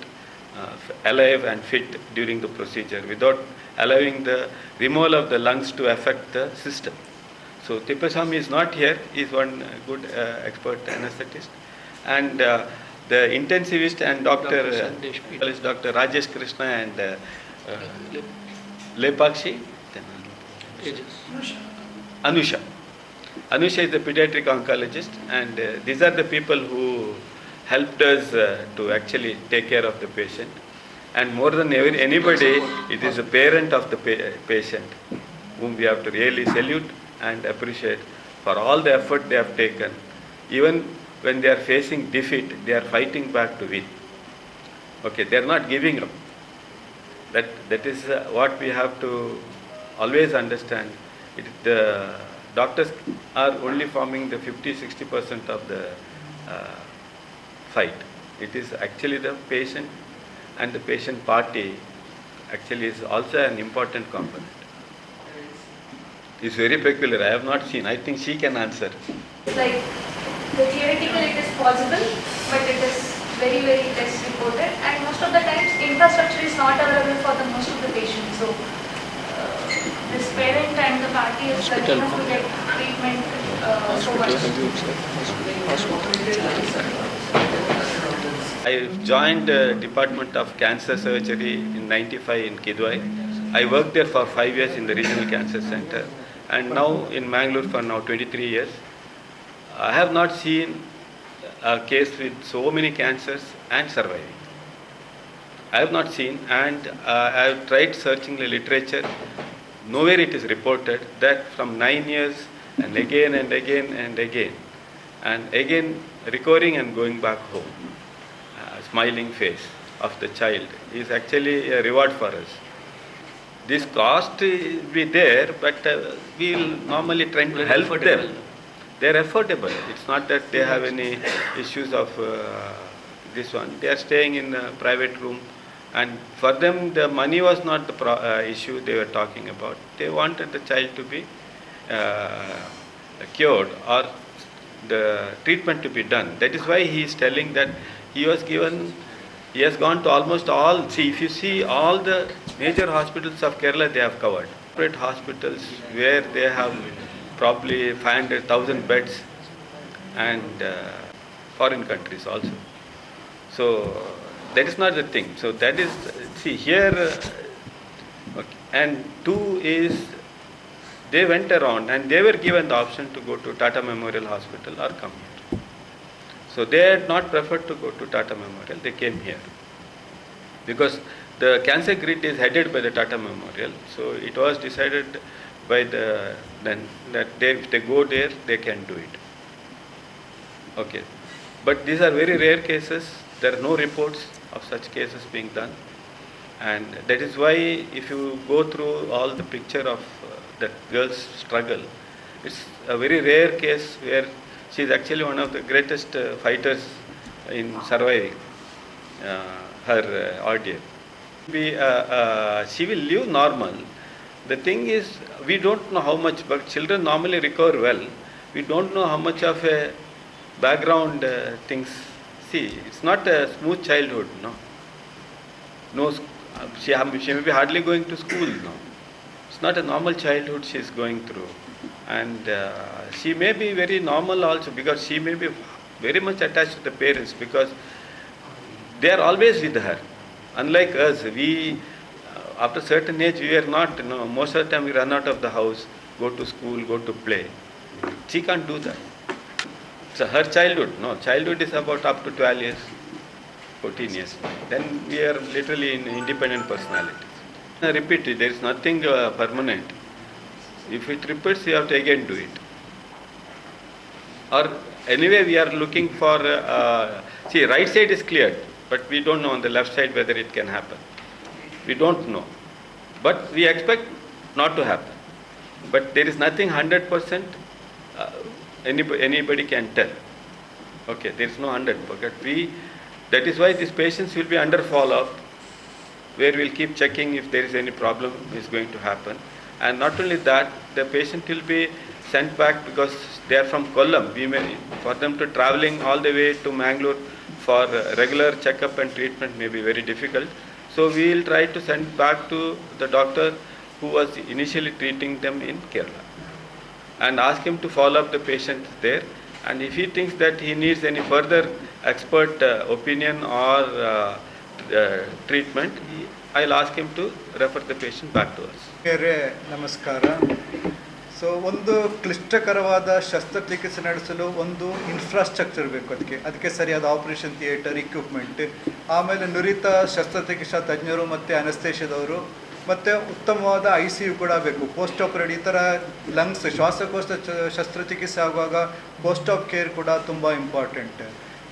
alive and fit during the procedure without allowing the removal of the lungs to affect the system. So Tippeswamy is not here. He is one good expert anesthetist. And the intensivist and Dr. Rajesh Krishna and Lepakshi. Anusha. Anusha is the pediatric oncologist, and these are the people who helped us to actually take care of the patient. And more than anybody, it is the parent of the patient whom we have to really salute and appreciate for all the effort they have taken. Even when they are facing defeat, they are fighting back to win. Okay, they are not giving up. That is what we have to always understand. The doctors are only forming the 50-60% of the fight. It is actually the patient, and the patient party actually is also an important component. It's very peculiar. I have not seen. I think she can answer. It's like the theoretical it is possible, but it is very, very test reported, and most of the times infrastructure is not available for the most of the patients. So this parent and the party is lucky enough to get treatment so much. I joined the Department of Cancer Surgery in 95 in Kidwai. I worked there for 5 years in the Regional Cancer Center, and now in Mangalore for now 23 years. I have not seen a case with so many cancers and surviving. I have not seen, and I have tried searching the literature. Nowhere it is reported that from 9 years and again and again and again and again recovering and going back home, smiling face of the child is actually a reward for us. This cost will be there, but we will normally try to help them. They are affordable. It's not that they have any issues of this one. They are staying in a private room, and for them the money was not the issue they were talking about. They wanted the child to be cured or the treatment to be done. That is why he is telling that he has gone to almost all. See, if you see all the major hospitals of Kerala, they have covered. Separate hospitals where they have probably 500,000 beds, and foreign countries also. So that is not the thing. So that is, see here, okay. And two is, they went around and they were given the option to go to Tata Memorial Hospital or come here. So they had not preferred to go to Tata Memorial, they came here. Because the cancer grid is headed by the Tata Memorial, so it was decided by the, then that they, if they go there, they can do it. Okay. But these are very rare cases, there are no reports of such cases being done. And that is why if you go through all the picture of that girl's struggle, it's a very rare case where she is actually one of the greatest fighters in surviving her ordeal. She will live normal. The thing is, we don't know how much, but children normally recover well. We don't know how much of a background things. See, it's not a smooth childhood, no. No, she may be hardly going to school, no. It's not a normal childhood she is going through. And she may be very normal also, because she may be very much attached to the parents, because they are always with her. Unlike us, we, after a certain age, we are not, most of the time we run out of the house, go to school, go to play. She can't do that. So her childhood, childhood is about up to 12 years, 14 years. Then we are literally in independent personalities. I repeat it, there is nothing permanent. If it repeats, you have to again do it. Or anyway, we are looking for, see, right side is cleared, but we don't know on the left side whether it can happen. We don't know. But we expect not to happen. But there is nothing 100% anybody can tell. Okay, there is no 100%. That is why these patients will be under follow-up, where we'll keep checking if there is any problem is going to happen. And not only that, the patient will be sent back, because they are from Kollam. For them to traveling all the way to Mangalore for regular checkup and treatment may be very difficult. So we will try to send back to the doctor who was initially treating them in Kerala, and ask him to follow up the patient there. And if he thinks that he needs any further expert opinion or treatment, I'll ask him to refer the patient back to us. ನಮಸ್ಕಾರ. So ಒಂದು ಕ್ಲಿಷ್ಟಕರವಾದ ಶಸ್ತ್ರಚಿಕಿತ್ಸೆ ನಡೆಸಲು ಒಂದು infrastructure ಬೇಕು. ಅದಕ್ಕೆ ಸರಿಯಾದ operation theatre, equipment, ಆಮೇಲೆ ನುರಿತ ಶಸ್ತ್ರಚಿಕಿತ್ಸಾ ತಜ್ಞರು ಮತ್ತು ಅನಸ್ತೇಷಿಯದವರು, ಮತ್ತು ಉತ್ತಮವಾದ ICU ಕೂಡ ಬೇಕು. ಪೋಸ್ಟ್ ಆಪರೇಟ್, ಈ ಥರ ಲಂಗ್ಸ್, ಶ್ವಾಸಕೋಶ ಶಸ್ತ್ರಚಿಕಿತ್ಸೆ ಆಗುವಾಗ ಪೋಸ್ಟ್ ಆಫ್ ಕೇರ್ ಕೂಡ ತುಂಬ ಇಂಪಾರ್ಟೆಂಟ್.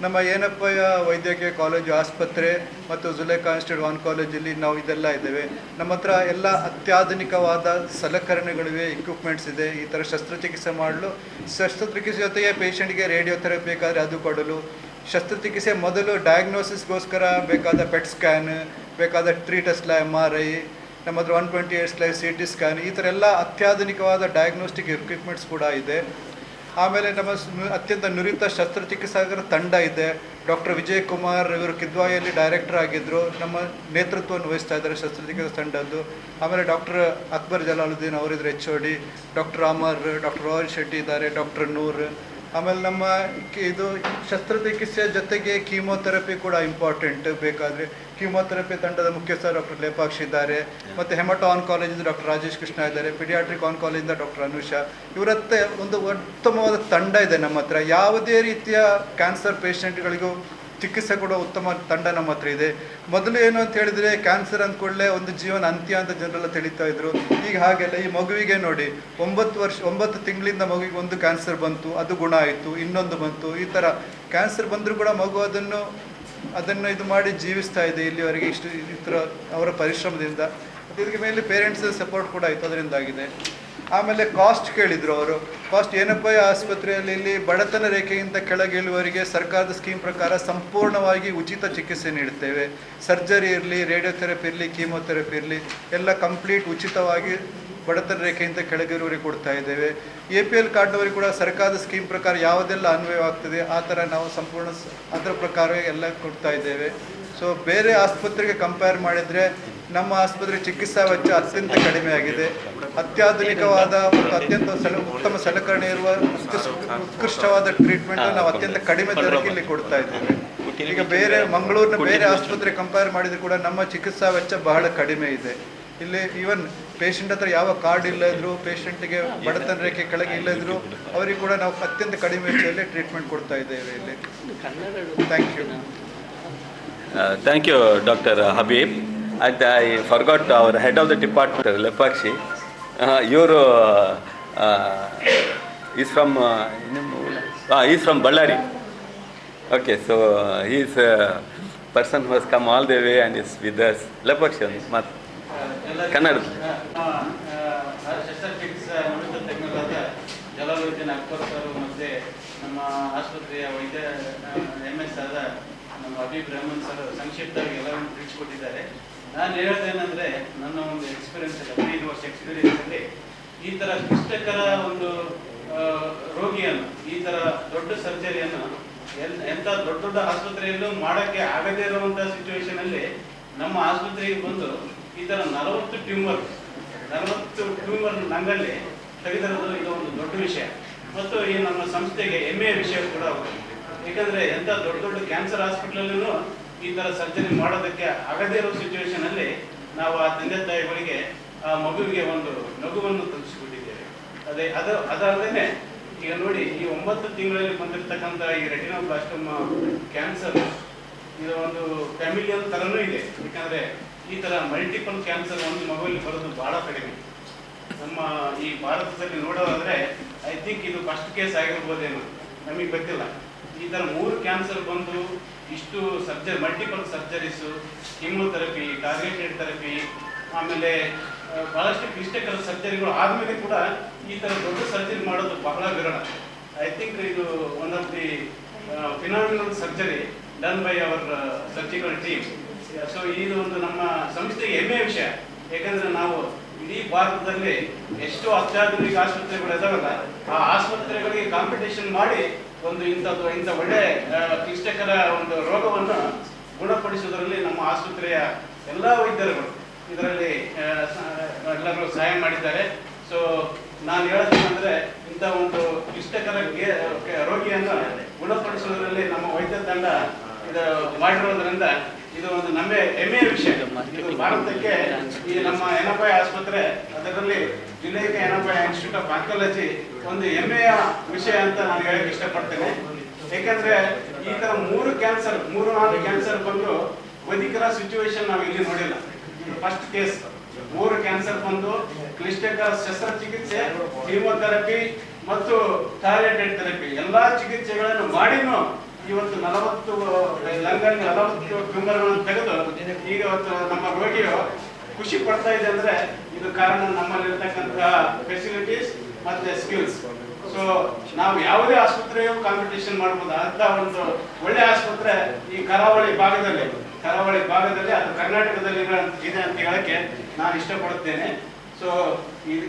ನಮ್ಮ ಏನಪ್ಪಯ್ಯ ವೈದ್ಯಕೀಯ ಕಾಲೇಜು ಆಸ್ಪತ್ರೆ ಮತ್ತು ಜುಲೇಖಾ ಇನ್ಸ್ಟಿಟ್ಯೂಟ್ ಆನ್ಕಾಲಜಿಯಲ್ಲಿ ನಾವು ಇದೆಲ್ಲ ಇದ್ದೇವೆ. ನಮ್ಮ ಹತ್ರ ಎಲ್ಲ ಅತ್ಯಾಧುನಿಕವಾದ ಸಲಕರಣೆಗಳಿವೆ, ಇಕ್ವಿಪ್ಮೆಂಟ್ಸ್ ಇದೆ. ಈ ಥರ ಶಸ್ತ್ರಚಿಕಿತ್ಸೆ ಮಾಡಲು, ಶಸ್ತ್ರಚಿಕಿತ್ಸೆ ಜೊತೆಗೆ ಪೇಷಂಟ್ಗೆ ರೇಡಿಯೋಥೆರಪಿ ಬೇಕಾದರೆ ಅದು ಕೊಡಲು, ಶಸ್ತ್ರಚಿಕಿತ್ಸೆ ಮೊದಲು ಡಯಾಗ್ನೋಸಿಸ್ಗೋಸ್ಕರ ಬೇಕಾದ ಪೆಟ್ ಸ್ಕ್ಯಾನ್, ಬೇಕಾದ ಟ್ರೀಟಸ್ಲ MRI, ನಮ್ಮ ಹತ್ರ 128 CT ಸ್ಕ್ಯಾನ್, ಈ ಥರ ಎಲ್ಲ ಅತ್ಯಾಧುನಿಕವಾದ ಡಯಾಗ್ನೋಸ್ಟಿಕ್ ಇಕ್ವಿಪ್ಮೆಂಟ್ಸ್ ಕೂಡ ಇದೆ. ಆಮೇಲೆ ನಮ್ಮ ಅತ್ಯಂತ ನುರಿತ ಶಸ್ತ್ರಚಿಕಿತ್ಸಕರ ತಂಡ ಇದೆ. ಡಾಕ್ಟರ್ ವಿಜಯ್ ಕುಮಾರ್ ಇವರು ಕಿದ್ವಾಯಲ್ಲಿ ಡೈರೆಕ್ಟರ್ ಆಗಿದ್ದರು, ನಮ್ಮ ನೇತೃತ್ವವನ್ನು ವಹಿಸ್ತಾ ಇದ್ದಾರೆ ಶಸ್ತ್ರಚಿಕಿತ್ಸಾ ತಂಡದ್ದು. ಆಮೇಲೆ ಡಾಕ್ಟರ್ ಅಕ್ಬರ್ ಜಲಾಲುದ್ದೀನ್ ಅವರಿದ್ದಾರೆ HOD, doctor Amar, doctor Rohit Shetty ಇದ್ದಾರೆ, ಡಾಕ್ಟರ್ ನೂರ್. ಆಮೇಲೆ ನಮ್ಮ ಇದು ಶಸ್ತ್ರಚಿಕಿತ್ಸೆ ಜೊತೆಗೆ ಕೀಮೋಥೆರಪಿ ಕೂಡ ಇಂಪಾರ್ಟೆಂಟ್. ಬೇಕಾದರೆ ಕೀಮೋಥೆರಪಿ ತಂಡದ ಮುಖ್ಯಸ್ಥರು ಡಾಕ್ಟರ್ ಲೇಪಾಕ್ಷಿ ಇದ್ದಾರೆ, ಮತ್ತು ಹೆಮಟೋ ಆನ್ಕಾಲಜಿಂದ ಡಾಕ್ಟರ್ ರಾಜೇಶ್ ಕೃಷ್ಣ ಇದ್ದಾರೆ, ಪೀಡಿಯಾಟ್ರಿಕ್ ಆನ್ಕಾಲಜಿಂದ ಡಾಕ್ಟರ್ ಅನುಷಾ. ಇವರತ್ತೆ ಒಂದು ಉತ್ತಮವಾದ ತಂಡ ಇದೆ ನಮ್ಮ ಹತ್ರ. ಯಾವುದೇ ರೀತಿಯ ಕ್ಯಾನ್ಸರ್ ಪೇಷಂಟ್ಗಳಿಗೂ ಚಿಕಿತ್ಸೆ ಕೊಡೋ ಉತ್ತಮ ತಂಡ ನಮ್ಮ ಹತ್ರ ಇದೆ. ಮೊದಲು ಏನು ಅಂತ ಹೇಳಿದರೆ, ಕ್ಯಾನ್ಸರ್ ಅಂದ್ಕೊಳ್ಳೆ ಒಂದು ಜೀವನ ಅಂತ್ಯ ಅಂತ ಜನರೆಲ್ಲ ತಿಳಿತಾ ಇದ್ರು. ಈಗ ಹಾಗೆಲ್ಲ. ಈ ಮಗುವಿಗೆ ನೋಡಿ, 9 ತಿಂಗಳಿಂದ ಮಗುವಿಗೆ ಒಂದು ಕ್ಯಾನ್ಸರ್ ಬಂತು, ಅದು ಗುಣ ಆಯಿತು, ಇನ್ನೊಂದು ಬಂತು. ಈ ಥರ ಕ್ಯಾನ್ಸರ್ ಬಂದರೂ ಕೂಡ ಮಗು ಅದನ್ನು ಇದು ಮಾಡಿ ಜೀವಿಸ್ತಾ ಇದೆ ಇಲ್ಲಿವರೆಗೆ. ಈ ಥರ ಅವರ ಪರಿಶ್ರಮದಿಂದ. ಇದಕ್ಕೆ ಮೇಲೆ ಪೇರೆಂಟ್ಸ್ ಸಪೋರ್ಟ್ ಕೂಡ ಆಯಿತು, ಅದರಿಂದಾಗಿದೆ. ಆಮೇಲೆ ಕಾಸ್ಟ್ ಕೇಳಿದರು ಅವರು. ಕಾಸ್ಟ್ ಏನಪ್ಪ, ಆಸ್ಪತ್ರೆಯಲ್ಲಿ ಇಲ್ಲಿ ಬಡತನ ರೇಖೆಗಿಂತ ಕೆಳಗಿಳುವವರಿಗೆ ಸರ್ಕಾರದ ಸ್ಕೀಮ್ ಪ್ರಕಾರ ಸಂಪೂರ್ಣವಾಗಿ ಉಚಿತ ಚಿಕಿತ್ಸೆ ನೀಡುತ್ತೇವೆ. ಸರ್ಜರಿ ಇರಲಿ, ರೇಡಿಯೋಥೆರಪಿ ಇರಲಿ, ಕೀಮೋಥೆರಪಿ ಇರಲಿ, ಎಲ್ಲ ಕಂಪ್ಲೀಟ್ ಉಚಿತವಾಗಿ ಬಡತನ ರೇಖೆಯಿಂದ ಕೆಳಗಿರುವವರಿಗೆ ಕೊಡ್ತಾ ಇದ್ದೇವೆ. APL ಕಾರ್ಡ್ನವರಿಗೆ ಕೂಡ ಸರ್ಕಾರದ ಸ್ಕೀಮ್ ಪ್ರಕಾರ ಯಾವುದೆಲ್ಲ ಅನ್ವಯವಾಗ್ತದೆ ಆ ಥರ ನಾವು ಸಂಪೂರ್ಣ ಅದರ ಪ್ರಕಾರ ಎಲ್ಲ ಕೊಡ್ತಾ ಇದ್ದೇವೆ. ಸೊ ಬೇರೆ ಆಸ್ಪತ್ರೆಗೆ ಕಂಪೇರ್ ಮಾಡಿದರೆ ನಮ್ಮ ಆಸ್ಪತ್ರೆ ಚಿಕಿತ್ಸಾ ವೆಚ್ಚ ಅತ್ಯಂತ ಕಡಿಮೆ ಆಗಿದೆ. ಅತ್ಯಾಧುನಿಕವಾದ ಮತ್ತು ಅತ್ಯಂತ ಉತ್ತಮ ಸಲಕರಣೆ ಇರುವ ಉತ್ಕೃಷ್ಟವಾದ ಟ್ರೀಟ್ಮೆಂಟ್ ನಾವು ಅತ್ಯಂತ ಕಡಿಮೆ ದರಕ್ಕೆ ಇಲ್ಲಿ ಕೊಡ್ತಾ ಇದ್ದೇವೆ. ಈಗ ಬೇರೆ ಮಂಗಳೂರಿನ ಬೇರೆ ಆಸ್ಪತ್ರೆ ಕಂಪೇರ್ ಮಾಡಿದ್ರು ಕೂಡ ನಮ್ಮ ಚಿಕಿತ್ಸಾ ವೆಚ್ಚ ಬಹಳ ಕಡಿಮೆ ಇದೆ. ಇಲ್ಲಿ ಈವನ್ ಪೇಷಂಟ್ ಹತ್ರ ಯಾವ ಕಾರ್ಡ್ ಇಲ್ಲದ್ರು, ಪೇಷಂಟ್ಗೆ ಬಡತನ ರೇಖೆ ಕೆಳಗೆ ಇಲ್ಲದ್ರು ಅವರಿಗೆ ಕೂಡ ನಾವು ಅತ್ಯಂತ ಕಡಿಮೆ ವೆಚ್ಚದಲ್ಲಿ ಟ್ರೀಟ್ಮೆಂಟ್ ಕೊಡ್ತಾ ಇದ್ದೇವೆ ಇಲ್ಲಿ. Thank you. Thank you, Dr. Habib. And I forgot our head of the department, Lepakshi. He's from Ballari. Okay, so he is a person who has come all the way and is with us. Lepakshi, Kannada. ಶಸ್ತ್ರಚಿಕಿತ್ಸಾ ನುರಿತ ತಜ್ಞರಾದ Jalaluddin Akbar sir ಮತ್ತು ನಮ್ಮ ಆಸ್ಪತ್ರೆಯ ವೈದ್ಯ MS ಆದ ನಮ್ಮ Habib Rahman sir ಸಂಕ್ಷಿಪ್ತವಾಗಿ ಎಲ್ಲವನ್ನು ತಿಳಿಸಿಕೊಟ್ಟಿದ್ದಾರೆ. ನಾನು ಹೇಳೋದೇನೆಂದರೆ, ನನ್ನ ಒಂದು ಎಕ್ಸ್ಪೀರಿಯನ್ಸ್ 15 ವರ್ಷ ಎಕ್ಸ್ಪೀರಿಯನ್ಸಲ್ಲಿ ಈ ಥರ ಕ್ಲಿಷ್ಟಕರ ಒಂದು ರೋಗಿಯನ್ನು, ಈ ಥರ ದೊಡ್ಡ ಸರ್ಜರಿಯನ್ನು ಎಂಥ ದೊಡ್ಡ ದೊಡ್ಡ ಆಸ್ಪತ್ರೆಯಲ್ಲೂ ಮಾಡೋಕ್ಕೆ ಆಗದೇ ಇರುವಂಥ ಸಿಚುವೇಶನಲ್ಲಿ ನಮ್ಮ ಆಸ್ಪತ್ರೆಗೆ ಬಂದು ಈ ಥರ 40 ಟ್ಯೂಮರ್ ನಂಗಲ್ಲಿ ತೆಗೆದಿರೋದು ಇದು ಒಂದು ದೊಡ್ಡ ವಿಷಯ ಮತ್ತು ಈ ನಮ್ಮ ಸಂಸ್ಥೆಗೆ ಹೆಮ್ಮೆಯ ವಿಷಯ ಕೂಡ ಹೌದು. ಏಕೆಂದರೆ ಎಂಥ ದೊಡ್ಡ ದೊಡ್ಡ ಕ್ಯಾನ್ಸರ್ ಹಾಸ್ಪಿಟ್ಲಲ್ಲೂ ಈ ಥರ ಸರ್ಜರಿ ಮಾಡೋದಕ್ಕೆ ಆಗದೇ ಇರೋ ಸಿಚುವೇಶನಲ್ಲಿ ನಾವು ಆ ತಂದೆ ತಾಯಿಗಳಿಗೆ ಆ ಮಗುವಿಗೆ ಒಂದು ನಗುವನ್ನು ತಲುಪಿಸಿಬಿಟ್ಟಿದ್ದೇವೆ. ಅದಲ್ಲದೆ ಈಗ ನೋಡಿ, ಈ 9 ತಿಂಗಳಲ್ಲಿ ಬಂದಿರತಕ್ಕಂಥ ಈ ರೆಟಿನೋಬ್ಲಾಸ್ಟೋಮಾ ಕ್ಯಾನ್ಸರ್ ಇದು ಒಂದು ಫ್ಯಾಮಿಲಿಯಲ್ ಥರನೂ ಇದೆ. ಯಾಕಂದರೆ ಈ ಥರ ಮಲ್ಟಿಪಲ್ ಕ್ಯಾನ್ಸರ್ ಒಂದು ಮಗುವಲ್ಲಿ ಬರೋದು ಭಾಳ ಕಡಿಮೆ. ನಮ್ಮ ಈ ಭಾರತದಲ್ಲಿ ನೋಡೋದಾದರೆ ಐ ಥಿಂಕ್ ಇದು ಫಸ್ಟ್ ಕೇಸ್ ಆಗಿರ್ಬೋದೇನೋ, ನಮಗೆ ಗೊತ್ತಿಲ್ಲ. ಈ ಥರ 3 ಕ್ಯಾನ್ಸರ್ ಬಂದು ಇಷ್ಟು multiple surgeries, chemotherapy, targeted therapy, ಆಮೇಲೆ ಭಾಳಷ್ಟು ಕ್ಲಿಷ್ಟಕರ ಸರ್ಜರಿಗಳು ಆದಮೇಲೆ ಕೂಡ ಈ ಥರ ದೊಡ್ಡ ಸರ್ಜರಿ ಮಾಡೋದು ಬಹಳ ವಿರಳ. ಐ ಥಿಂಕ್ ಇದು one of the phenomenal surgery done by our surgical team. So ಇದು ಒಂದು ನಮ್ಮ ಸಂಸ್ಥೆಗೆ ಹೆಮ್ಮೆಯ ವಿಷಯ. ಯಾಕಂದರೆ ನಾವು ಇಡೀ ಭಾರತದಲ್ಲಿ ಎಷ್ಟೋ ಅತ್ಯಾಧುನಿಕ ಆಸ್ಪತ್ರೆಗಳು ಇದಾವಲ್ಲ, ಆ ಆಸ್ಪತ್ರೆಗಳಿಗೆ ಕಾಂಪಿಟೇಷನ್ ಮಾಡಿ ಒಂದು ಇಂಥ ಒಳ್ಳೆ ಕ್ಲಿಷ್ಟಕರ ಒಂದು ರೋಗವನ್ನು ಗುಣಪಡಿಸುವುದರಲ್ಲಿ ನಮ್ಮ ಆಸ್ಪತ್ರೆಯ ಎಲ್ಲ ವೈದ್ಯರುಗಳು ಇದರಲ್ಲಿ ಎಲ್ಲರೂ ಸಹಾಯ ಮಾಡಿದ್ದಾರೆ. ಸೊ ನಾನು ಹೇಳೋದೇನೆಂದರೆ, ಇಂಥ ಒಂದು ಕ್ಲಿಷ್ಟಕರ ರೋಗಿಯನ್ನು ಗುಣಪಡಿಸುವುದರಲ್ಲಿ ನಮ್ಮ ವೈದ್ಯ ತಂಡ ಇದು ಮಾಡಿರೋದ್ರಿಂದ ಇದು ಒಂದು ನಮ್ಮ ಹೆಮ್ಮೆಯ ವಿಷಯ. ಇದು ಭಾರತಕ್ಕೆ ಈ ನಮ್ಮ ಎನಪಾಯ ಆಸ್ಪತ್ರೆ, ಅದರಲ್ಲಿ ಜಿಲ್ಲೆಯ ಎನಪಾಯ ಇನ್ಸ್ಟಿಟ್ಯೂಟ್ ಆಫ್ ಆಂಕಾಲಜಿ ಒಂದು ಹೆಮ್ಮೆಯ ವಿಷಯ ಅಂತ ನಾನು ಹೇಳಕ್ಕೆ ಇಷ್ಟಪಡ್ತೇನೆ. ಯಾಕಂದ್ರೆ ಈ ತರ 3-4 ಕ್ಯಾನ್ಸರ್ ಬಂದು ವೈದಿಕರ ಸಿಚುವೇಶನ್ ನಾವು ಇಲ್ಲಿ ನೋಡಿಲ್ಲ. ಇದು ಫಸ್ಟ್ ಕೇಸ್. 3 ಕ್ಯಾನ್ಸರ್ ಬಂದು ಕ್ಲಿಷ್ಟಕರ ಶಸ್ತ್ರಚಿಕಿತ್ಸೆ, ಕೀಮೋಥೆರಪಿ ಮತ್ತು ಟಾರ್ಗೆಟೆಡ್ ಥೆರಪಿ ಎಲ್ಲಾ ಚಿಕಿತ್ಸೆಗಳನ್ನು ಮಾಡಿನೂ ಇವತ್ತು 40 ಟ್ಯೂಮರ್ಗಳನ್ನು ತೆಗೆದು ಈಗ ಇವತ್ತು ನಮ್ಮ ರೋಗಿಯು ಖುಷಿ ಪಡ್ತಾ ಇದೆ. ಅಂದ್ರೆ ಇದು ಕಾರಣ ನಮ್ಮಲ್ಲಿರ್ತಕ್ಕಂತಹ ಫೆಸಿಲಿಟೀಸ್ ಮತ್ತೆ ಸ್ಕಿಲ್ಸ್. ಸೊ ನಾವು ಯಾವುದೇ ಆಸ್ಪತ್ರೆಯು ಕಾಂಪಿಟೇಷನ್ ಮಾಡಬಹುದು. ಅಂತ ಒಂದು ಒಳ್ಳೆ ಆಸ್ಪತ್ರೆ ಈ ಕರಾವಳಿ ಭಾಗದಲ್ಲಿ ಅದು ಕರ್ನಾಟಕದಲ್ಲಿ ಇದೆ ಅಂತ ಹೇಳಕ್ಕೆ ನಾನು ಇಷ್ಟಪಡುತ್ತೇನೆ. ಸೊ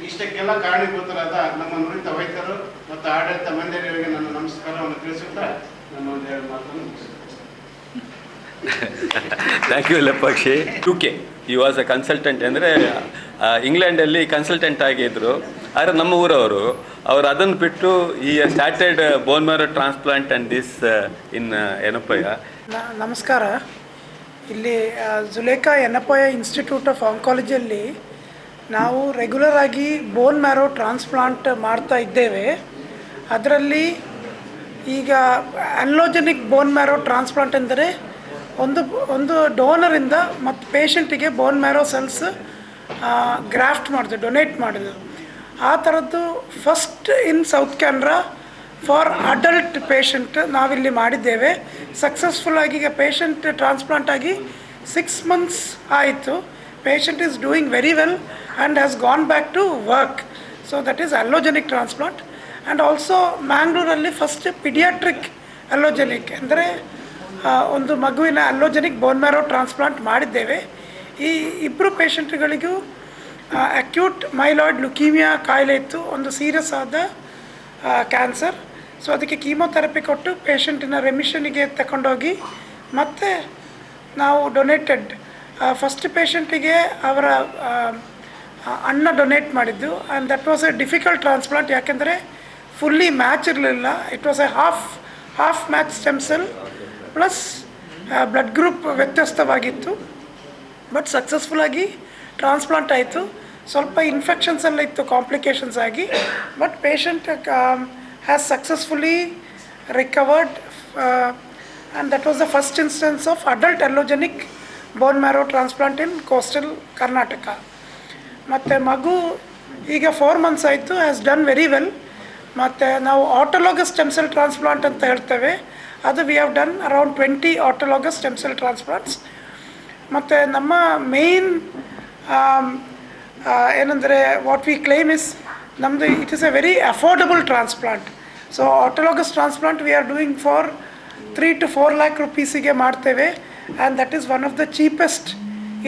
ಇಷ್ಟಕ್ಕೆಲ್ಲ ಕಾರಣೀಭೂತರಾದ ನಮ್ಮ ನುರಿತ ವೈದ್ಯರು ಮತ್ತು ಆಡಳಿತ ಮಂಡಳಿಯವರಿಗೆ ನನ್ನ ನಮಸ್ಕಾರವನ್ನು ತಿಳಿಸುತ್ತಾ ನಾನು ಒಂದೆರಡು ಮಾತನ್ನು ಮುಗಿಸುತ್ತೇನೆ. Thank you Lepakshi. UK he was a consultant. ಅಂದರೆ ಇಂಗ್ಲೆಂಡಲ್ಲಿ ಕನ್ಸಲ್ಟೆಂಟ್ ಆಗಿದ್ದರು. ಆದರೆ ನಮ್ಮ ಊರವರು ಅದನ್ನು ಬಿಟ್ಟು ಈ started bone marrow transplant and this in Yenepoya. ನಮಸ್ಕಾರ. ಇಲ್ಲಿ ಜುಲೇಖಾ ಯೆನಪೋಯ ಇನ್ಸ್ಟಿಟ್ಯೂಟ್ ಆಫ್ ಆಂಕಾಲಜಿಯಲ್ಲಿ ನಾವು ರೆಗ್ಯುಲರ್ ಆಗಿ ಬೋನ್ ಮ್ಯಾರೋ ಟ್ರಾನ್ಸ್ಪ್ಲಾಂಟ್ ಮಾಡ್ತಾ ಇದ್ದೇವೆ. ಅದರಲ್ಲಿ ಈಗ ಅಲ್ಲೋಜೆನಿಕ್ ಬೋನ್ ಮ್ಯಾರೋ ಟ್ರಾನ್ಸ್ಪ್ಲಾಂಟ್ ಎಂದರೆ ಒಂದು ಡೋನರಿಂದ ಮತ್ತು ಪೇಷಂಟಿಗೆ ಬೋನ್ ಮ್ಯಾರೋ ಸೆಲ್ಸ್ ಗ್ರಾಫ್ಟ್ ಮಾಡೋದು, ಡೊನೇಟ್ ಮಾಡೋದು. ಆ ಥರದ್ದು first in south Canara for adult patient ನಾವಿಲ್ಲಿ ಮಾಡಿದ್ದೇವೆ. ಸಕ್ಸಸ್ಫುಲ್ಲಾಗಿ ಈಗ ಪೇಷಂಟ್ ಟ್ರಾನ್ಸ್ಪ್ಲಾಂಟ್ ಆಗಿ 6 months ಆಯಿತು. Patient is doing very well and has gone back to work. So that is allogeneic transplant. And also ಮ್ಯಾಂಗ್ಳೂರಲ್ಲಿ ಫಸ್ಟ್ ಪಿಡಿಯಾಟ್ರಿಕ್ ಅಲ್ಲೋಜೆನಿಕ್ ಅಂದರೆ ಒಂದು ಮಗುವಿನ ಅಲ್ಲೋಜೆನಿಕ್ ಬೋನ್ marrow transplant ಮಾಡಿದ್ದೇವೆ. ಈ 2 ಪೇಷಂಟ್ಗಳಿಗೂ ಅಕ್ಯೂಟ್ ಮೈಲಾಯ್ಡ್ ಲುಕೀಮಿಯಾ ಕಾಯಿಲೆ ಇತ್ತು, ಒಂದು ಸೀರಿಯಸ್ ಆದ ಕ್ಯಾನ್ಸರ್. ಸೊ ಅದಕ್ಕೆ ಕೀಮೋಥೆರಪಿ ಕೊಟ್ಟು ಪೇಷಂಟಿನ ರೆಮಿಷನಿಗೆ ತಗೊಂಡೋಗಿ ಮತ್ತೆ ನಾವು ಡೊನೇಟೆಡ್ ಫಸ್ಟ್ ಪೇಷಂಟಿಗೆ ಅವರ ಅಣ್ಣ ಡೊನೇಟ್ ಮಾಡಿದ್ದು. And that was a difficult transplant. ಯಾಕೆಂದರೆ ಫುಲ್ಲಿ ಮ್ಯಾಚ್ ಇರಲಿಲ್ಲ. It was a half match stem cell plus blood group ವ್ಯತ್ಯಸ್ತವಾಗಿತ್ತು, ಬಟ್ ಸಕ್ಸಸ್ಫುಲ್ಲಾಗಿ ಟ್ರಾನ್ಸ್ಪ್ಲಾಂಟ್ ಆಯಿತು. ಸ್ವಲ್ಪ ಇನ್ಫೆಕ್ಷನ್ಸ್ ಎಲ್ಲ ಇತ್ತು ಕಾಂಪ್ಲಿಕೇಶನ್ಸ್ ಆಗಿ, but patient has successfully recovered and that was the first instance of adult allogeneic bone marrow transplant in coastal Karnataka. ಮತ್ತು ಮಗು ಈಗ 4 months ಆಯಿತು, ಹ್ಯಾಸ್ ಡನ್ ವೆರಿ ವೆಲ್. ಮತ್ತು ನಾವು ಆಟೋಲಾಗಸ್ ಸ್ಟೆಮ್ ಸೆಲ್ ಟ್ರಾನ್ಸ್ಪ್ಲಾಂಟ್ ಅಂತ ಹೇಳ್ತೇವೆ, ಅದು we have done around 20 autologous stem cell transplants. ಮತ್ತು ನಮ್ಮ ಮೇಯ್ನ್ ಏನಂದರೆ ವಾಟ್ ವಿ ಕ್ಲೇಮ್ ಇಸ್ ನಮ್ಮದು it is a very affordable transplant. So autologous transplant we are doing for 3 to 4 lakh rupeesಗೆ ಮಾಡ್ತೇವೆ, and that is one of the cheapest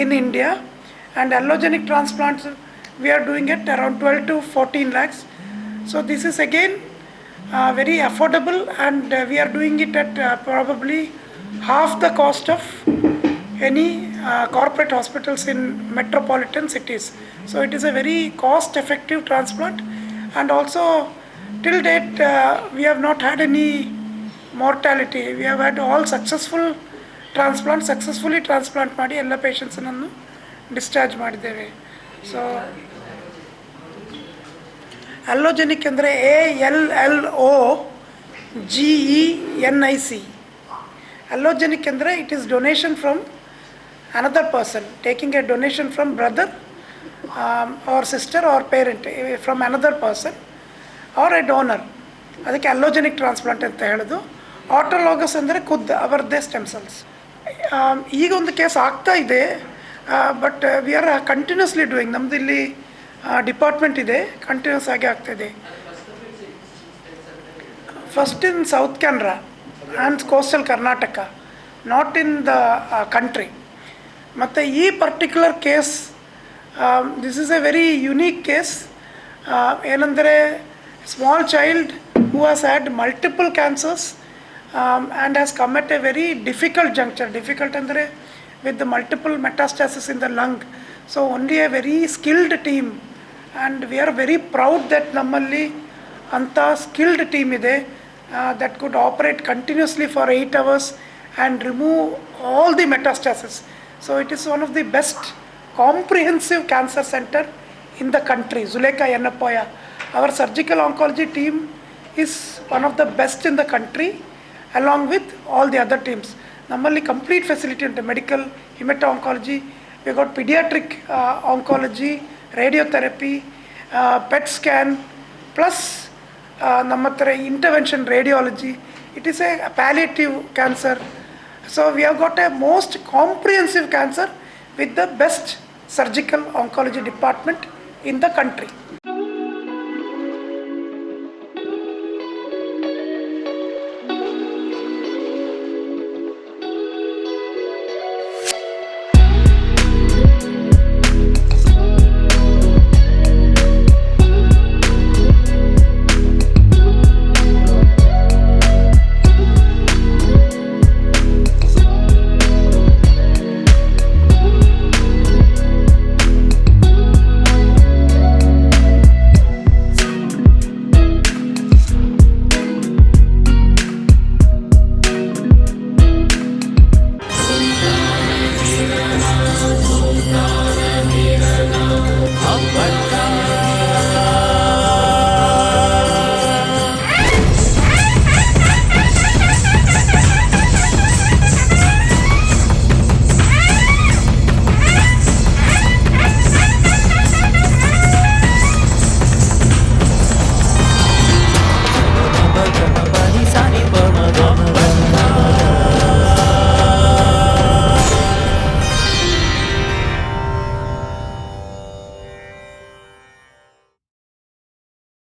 in India. And allogeneic transplants we are doing it around 12 to 14 lakhs. So this is again very affordable, and we are doing it at probably half the cost of any corporate hospitals in metropolitan cities. So it is a very cost effective transplant, and also till date we have not had any mortality. We have had all successful transplants, successfully transplant ಮಾಡಿ ಎಲ್ಲ ಪೇಷಂಟ್ಸನ್ನು discharge ಮಾಡಿದ್ದೇವೆ. So allogenic ಅಂದರೆ ALLOGENIC. Allogenic ಅಂದರೆ it is donation from another person, taking a donation from brother or sister or parent from another person or a donor. ಅದಕ್ಕೆ allogenic transplant ಅಂತ ಹೇಳೋದು. Autologous ಅಂದರೆ ಖುದ್ದು ಅವರದ್ದೇ ಸ್ಟೆಮ್ ಸೆಲ್ಸ್. ಈಗ ಒಂದು ಕೇಸ್ ಆಗ್ತಾ ಇದೆ, but we are continuously doing. ನಮ್ಮದು ಇಲ್ಲಿ ಡಿಪಾರ್ಟ್ಮೆಂಟ್ ಇದೆ, ಕಂಟಿನ್ಯೂಸ್ ಆಗಿ ಆಗ್ತಾಯಿದೆ. First in south Canara and coastal Karnataka, not in the country. ಮತ್ತು ಈ particular case this is a very unique case. ಏನಂದರೆ small child who has had multiple cancers and has come at a very difficult junction. Difficult ಅಂದರೆ with the multiple metastasis in the lung. So only a very skilled team, and we are very proud that nammalli anta skilled team ide that could operate continuously for 8 hours and remove all the metastasis. So it is one of the best comprehensive cancer center in the country, Zulekha Yennapoya. Our surgical oncology team is one of the best in the country, along with all the other teams. ನಮ್ಮಲ್ಲಿ complete facility ಉಂಟು. Medical, haemato oncology, we got paediatric oncology, radiotherapy, PET scan, plus ನಮ್ಮ ಹತ್ರ intervention radiology. It is a palliative cancer. So we have got a most comprehensive cancer with the best surgical oncology department in the country.